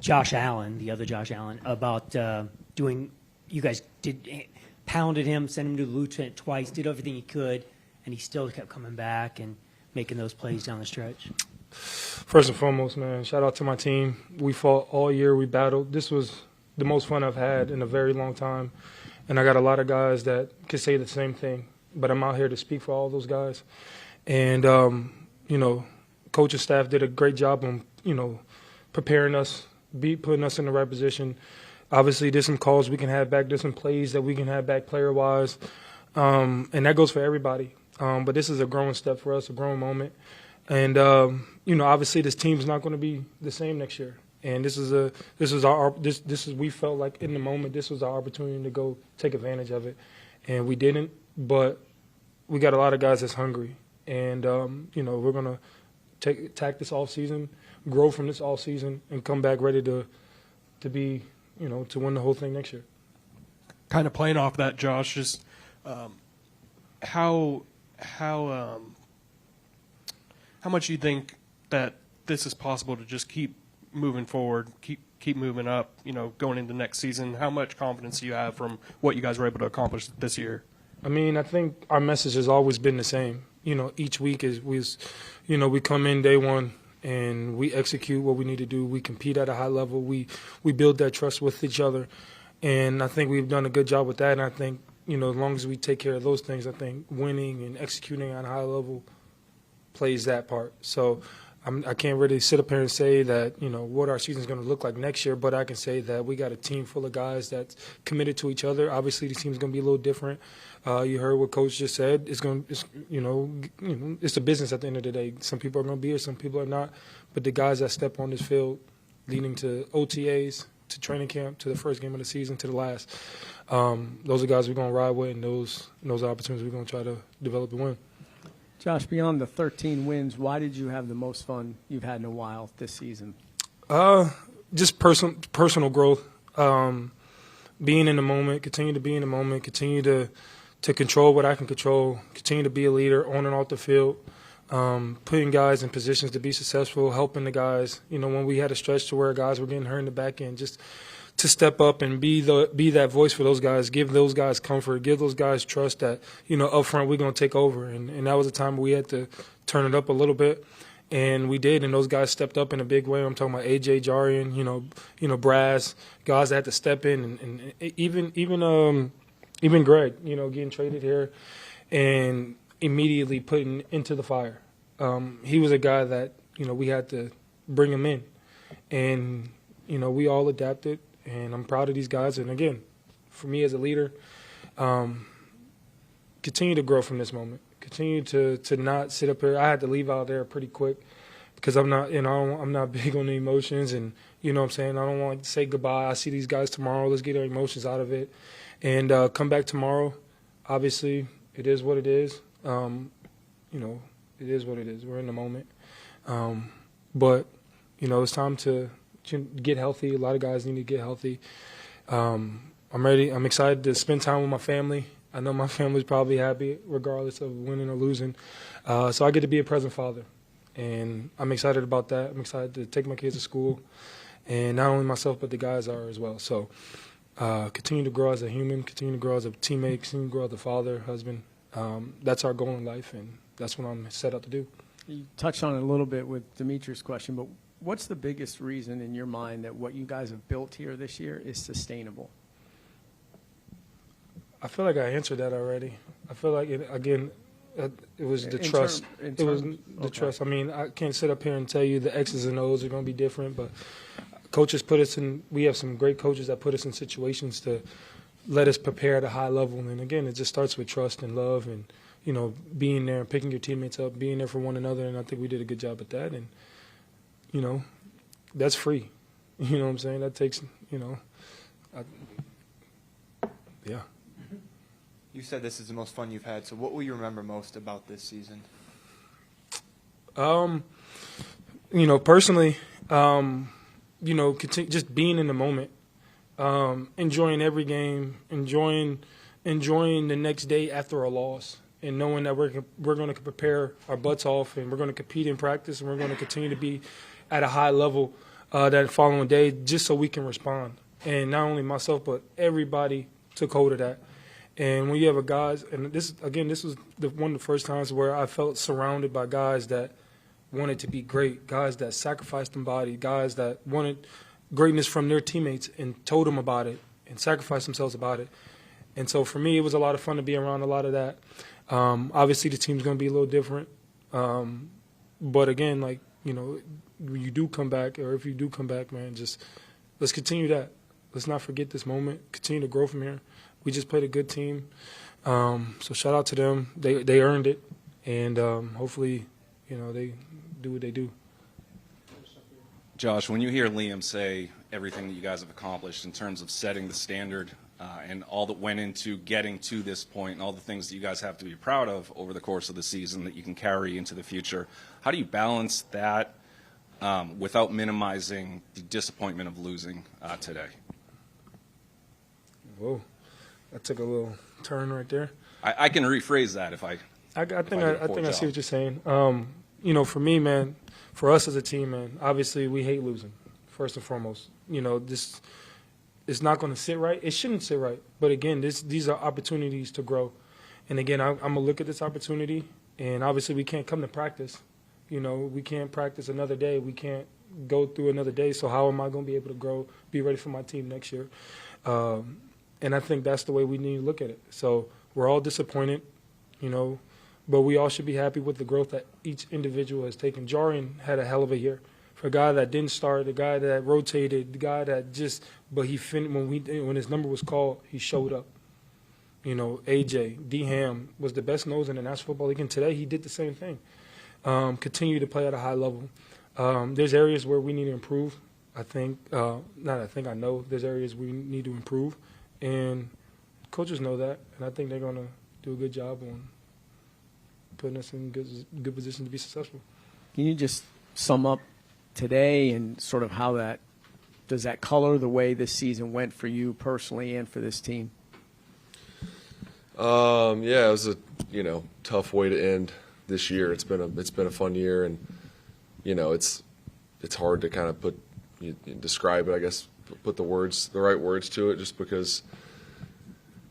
Josh Allen, the other Josh Allen, about doing. You guys pounded him, sent him to the lieutenant twice, did everything he could, and he still kept coming back and making those plays down the stretch. First and foremost, man, shout out to my team. We fought all year. We battled. This was the most fun I've had in a very long time, and I got a lot of guys that could say the same thing. But I'm out here to speak for all those guys, and coaching staff did a great job on preparing us, putting us in the right position. Obviously, there's some calls we can have back. There's some plays that we can have back player-wise, and that goes for everybody. But this is a growing step for us, a growing moment. And, obviously this team's not going to be the same next year. And we felt like in the moment this was our opportunity to go take advantage of it. And we didn't, but we got a lot of guys that's hungry. And, we're going to attack this offseason, grow from this offseason, and come back ready to be – to win the whole thing next year. Kind of playing off that, Josh, just how much do you think that this is possible to just keep moving forward, keep moving up, going into next season? How much confidence do you have from what you guys were able to accomplish this year? I mean, I think our message has always been the same. Each week we come in day one, and we execute what we need to do. We compete at a high level. We build that trust with each other. And I think we've done a good job with that. And I think, as long as we take care of those things, I think winning and executing at a high level plays that part. So I can't really sit up here and say that, what our season is going to look like next year, but I can say that we got a team full of guys that's committed to each other. Obviously, the team's going to be a little different. You heard what Coach just said. It's a business at the end of the day. Some people are going to be here, some people are not. But the guys that step on this field, leading to OTAs, to training camp, to the first game of the season, to the last, those are guys we're going to ride with, and those opportunities we're going to try to develop and win. Josh, beyond the 13 wins, why did you have the most fun you've had in a while this season? Just personal growth. Being in the moment, continue to be in the moment, continue to control what I can control, continue to be a leader on and off the field, putting guys in positions to be successful, helping the guys. When we had a stretch to where guys were getting hurt in the back end, just to step up and be that voice for those guys, give those guys comfort, give those guys trust that, up front we're going to take over. And that was a time we had to turn it up a little bit. And we did, and those guys stepped up in a big way. I'm talking about AJ, Jarian, Brass, guys that had to step in, and even Greg, getting traded here and immediately putting into the fire. He was a guy that, we had to bring him in. And, we all adapted, and I'm proud of these guys. And, again, for me as a leader, continue to grow from this moment. Continue to not sit up here. I had to leave out there pretty quick because I'm not big on the emotions, and what I'm saying, I don't want to say goodbye. I see these guys tomorrow. Let's get our emotions out of it, and come back tomorrow. Obviously, it is what it is. It is what it is. We're in the moment, but it's time to get healthy. A lot of guys need to get healthy. I'm ready. I'm excited to spend time with my family. I know my family's probably happy regardless of winning or losing. So I get to be a present father, and I'm excited about that. I'm excited to take my kids to school, and not only myself but the guys are as well. So continue to grow as a human, continue to grow as a teammate, continue to grow as a father, husband. That's our goal in life, and that's what I'm set out to do. You touched on it a little bit with Dimitri's question, but what's the biggest reason in your mind that what you guys have built here this year is sustainable? I feel like I answered that already. I feel like, it was the trust. It was the trust. I mean, I can't sit up here and tell you the X's and O's are going to be different, but coaches put us in – we have some great coaches that put us in situations to let us prepare at a high level. And, again, it just starts with trust and love and, being there and picking your teammates up, being there for one another, and I think we did a good job at that. And, that's free. You know what I'm saying? That takes, yeah. You said this is the most fun you've had, so what will you remember most about this season? Personally, just being in the moment, enjoying every game, enjoying the next day after a loss, and knowing that we're going to prepare our butts off and we're going to compete in practice and we're going to continue to be at a high level. that following day just so we can respond. And not only myself, but everybody took hold of that. And when you have a guys, and this was one of the first times where I felt surrounded by guys that wanted to be great, guys that sacrificed their body, guys that wanted greatness from their teammates and told them about it and sacrificed themselves about it. And so for me, it was a lot of fun to be around a lot of that. Obviously, the team's going to be a little different. But again, like, you know, when you do come back, or if you do come back, man, just let's continue that. Let's not forget this moment. Continue to grow from here. We just played a good team. So shout out to them. They earned it. And hopefully, you know, they do what they do. Josh, when you hear Liam say everything that you guys have accomplished in terms of setting the standard and all that went into getting to this point and all the things that you guys have to be proud of over the course of the season that you can carry into the future, how do you balance that without minimizing the disappointment of losing today? Whoa, that took a little turn right there. I can rephrase that if I think I see what you're saying. You know, for me, man, for us as a team, man, obviously we hate losing, first and foremost. You know, this it's not going to sit right. It shouldn't sit right. But again, these are opportunities to grow. And again, I'm going to look at this opportunity, and obviously we can't come to practice. You know, we can't practice another day. We can't go through another day. So how am I going to be able to grow, be ready for my team next year? And I think that's the way we need to look at it. So we're all disappointed, you know, but we all should be happy with the growth that each individual has taken. Jarian had a hell of a year. For a guy that didn't start, the guy that rotated, the guy that just – but he when his number was called, he showed up. You know, A.J., D-Ham was the best nose in the National Football League, and today he did the same thing. Continue to play at a high level. There's areas where we need to improve. I know there's areas we need to improve, and coaches know that, and I think they're going to do a good job on putting us in good position to be successful. Can you just sum up today and sort of how does that color the way this season went for you personally and for this team? Yeah, it was a tough way to end this year. It's been a fun year, and it's hard to kind of describe it. I guess put the right words to it, just because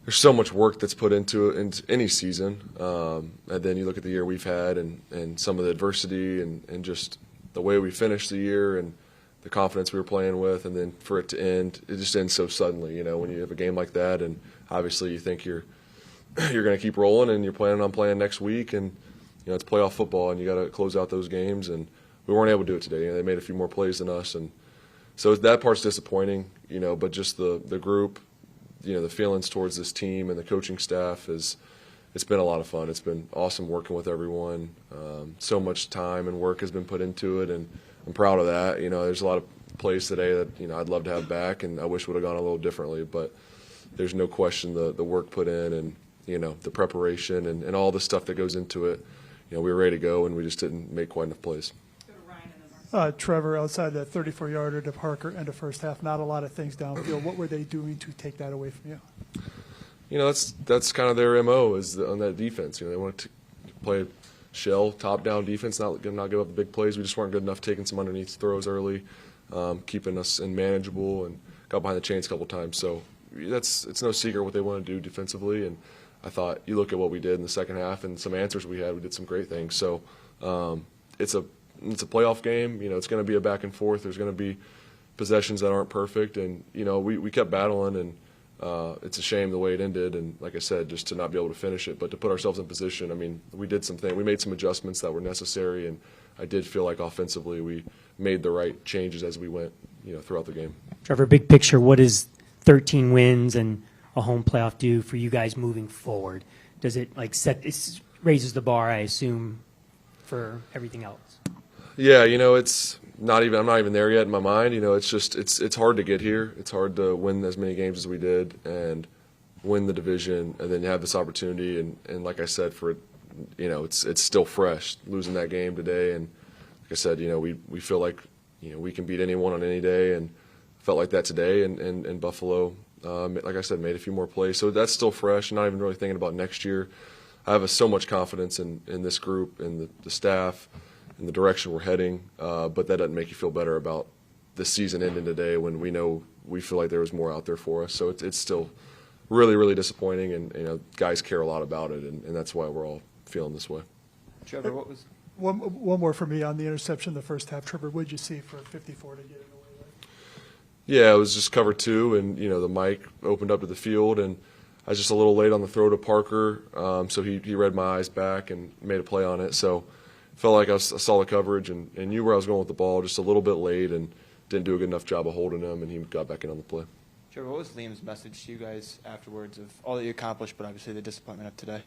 there's so much work that's put into it in any season. And then you look at the year we've had and some of the adversity and just the way we finished the year and the confidence we were playing with, and then for it to end, it just ends so suddenly. When you have a game like that, and obviously you think you're going to keep rolling and you're planning on playing next week, and it's playoff football and you got to close out those games, and we weren't able to do it today. They made a few more plays than us, and so that part's disappointing. But just the group, the feelings towards this team and the coaching staff it's been a lot of fun. It's been awesome working with everyone. So much time and work has been put into it, and I'm proud of that. There's a lot of plays today that I'd love to have back, and I wish would have gone a little differently. But there's no question the work put in, and the preparation and all the stuff that goes into it. We were ready to go, and we just didn't make quite enough plays. Trevor, outside the 34-yarder to Parker end of first half, not a lot of things downfield. What were they doing to take that away from you? That's kind of their MO is on that defense. They want to play shell, top-down defense, not give up the big plays. We just weren't good enough taking some underneath throws early, keeping us in manageable, and got behind the chains a couple times. So it's no secret what they want to do defensively. And I thought you look at what we did in the second half and some answers we had, we did some great things. So it's a playoff game. It's going to be a back and forth. There's going to be possessions that aren't perfect, and we kept battling, and it's a shame the way it ended. And like I said, just to not be able to finish it, but to put ourselves in position. I mean, we did something. We made some adjustments that were necessary, and I did feel like offensively we made the right changes as we went, throughout the game. Trevor, big picture, what does 13 wins and a home playoff do for you guys moving forward? Does it it raises the bar, I assume, for everything else? Yeah, it's not even. I'm not even there yet in my mind. It's just it's hard to get here. It's hard to win as many games as we did and win the division, and then you have this opportunity. And like I said, it's still fresh. Losing that game today, and like I said, we feel like we can beat anyone on any day, and felt like that today. And Buffalo, like I said, made a few more plays, so that's still fresh. Not even really thinking about next year. I have so much confidence in this group and the staff and the direction we're heading, but that doesn't make you feel better about the season ending today when we feel like there was more out there for us. So it's still really, really disappointing, and guys care a lot about it, and that's why we're all feeling this way. Trevor, what was One more for me on the interception in the first half. Trevor, what did you see for 54 to get it away with? Yeah, it was just cover two, and the mic opened up to the field, and I was just a little late on the throw to Parker, so he read my eyes back and made a play on it. So felt like I saw the coverage and knew where I was going with the ball, just a little bit late, and didn't do a good enough job of holding him, and he got back in on the play. Trevor, what was Liam's message to you guys afterwards of all that you accomplished, but obviously the disappointment of today?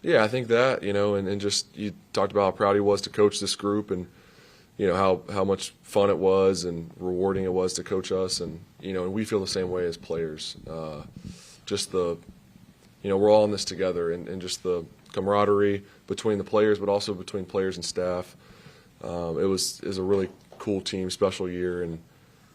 Yeah, I think that, and just you talked about how proud he was to coach this group, and how much fun it was and rewarding it was to coach us, and and we feel the same way as players. Just we're all in this together, and just the camaraderie between the players, but also between players and staff. It was a really cool team, special year, and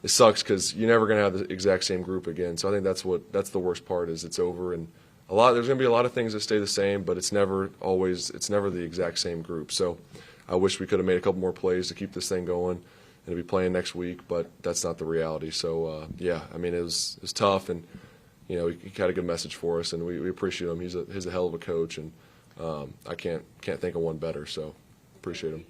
it sucks because you're never going to have the exact same group again. So I think that's the worst part is it's over, and there's going to be a lot of things that stay the same, but it's never the exact same group. So I wish we could have made a couple more plays to keep this thing going and to be playing next week, but that's not the reality. So yeah, I mean it was tough, and he had a good message for us, and we appreciate him. He's a hell of a coach, and I can't think of one better. So appreciate him.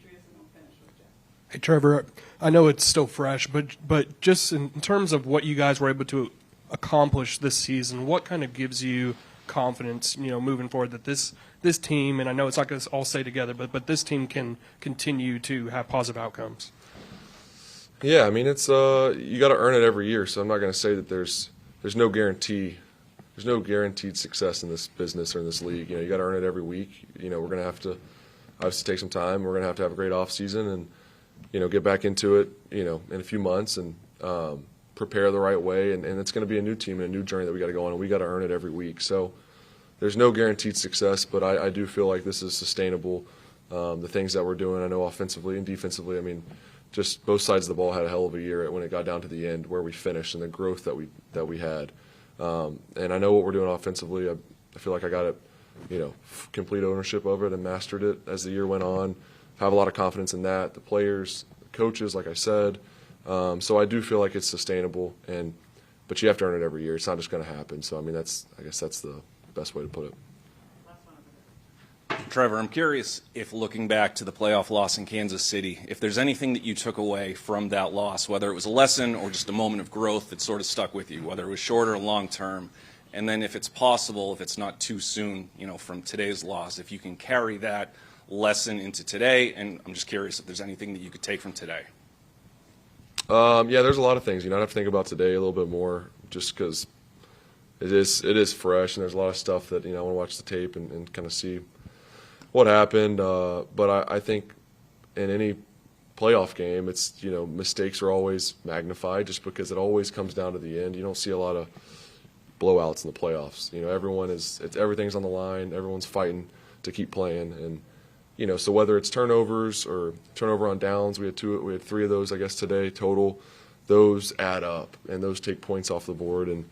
Hey, Trevor, I know it's still fresh, but just in terms of what you guys were able to accomplish this season, what kind of gives you confidence, moving forward that this team, and I know it's not going to all stay together, but this team can continue to have positive outcomes? Yeah, I mean it's you got to earn it every year. So I'm not going to say that there's no guarantee. There's no guaranteed success in this business or in this league. You got to earn it every week. We're going to have to obviously take some time. We're going to have a great off season and get back into it, in a few months and prepare the right way. And it's going to be a new team and a new journey that we got to go on, and we got to earn it every week. So there's no guaranteed success, but I do feel like this is sustainable. The things that we're doing, I know offensively and defensively, I mean, just both sides of the ball had a hell of a year when it got down to the end where we finished and the growth that we had. And I know what we're doing offensively. I feel like I got it, complete ownership of it and mastered it as the year went on. Have a lot of confidence in that. The players, the coaches, like I said. So I do feel like it's sustainable, but you have to earn it every year. It's not just going to happen. So I mean, I guess that's the best way to put it. Trevor, I'm curious if looking back to the playoff loss in Kansas City, if there's anything that you took away from that loss, whether it was a lesson or just a moment of growth that sort of stuck with you, whether it was short or long term, and then if it's possible, if it's not too soon, from today's loss, if you can carry that lesson into today, and I'm just curious if there's anything that you could take from today. Yeah, there's a lot of things. I'd have to think about today a little bit more, just because it is fresh, and there's a lot of stuff that I want to watch the tape and kind of see what happened. But I think in any playoff game, it's mistakes are always magnified, just because it always comes down to the end. You don't see a lot of blowouts in the playoffs. Everything's on the line. Everyone's fighting to keep playing, and so whether it's turnovers or turnover on downs, we had 3 of those, I guess, today total. Those add up, and those take points off the board. And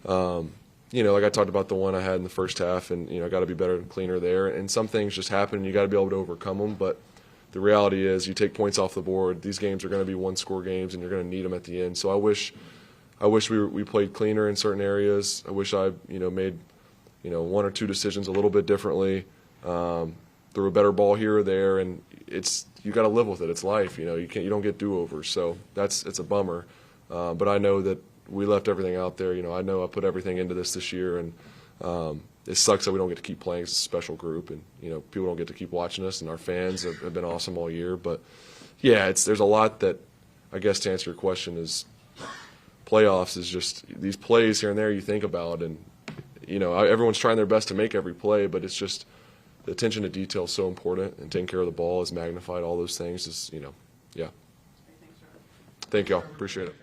like I talked about the one I had in the first half, and I got to be better and cleaner there. And some things just happen, and you got to be able to overcome them. But the reality is, you take points off the board. These games are going to be one-score games, and you're going to need them at the end. So I wish we played cleaner in certain areas. I wish I made 1 or 2 decisions a little bit differently. Threw a better ball here or there, and you got to live with it. It's life, you don't get do-overs, so it's a bummer. But I know that we left everything out there. I know I put everything into this year, and it sucks that we don't get to keep playing as a special group, and people don't get to keep watching us, and our fans have been awesome all year. But yeah, there's a lot that, I guess, to answer your question, is playoffs is just these plays here and there you think about, and everyone's trying their best to make every play, but it's just the attention to detail is so important, and taking care of the ball is magnified. All those things is, yeah. Thank y'all. Appreciate it.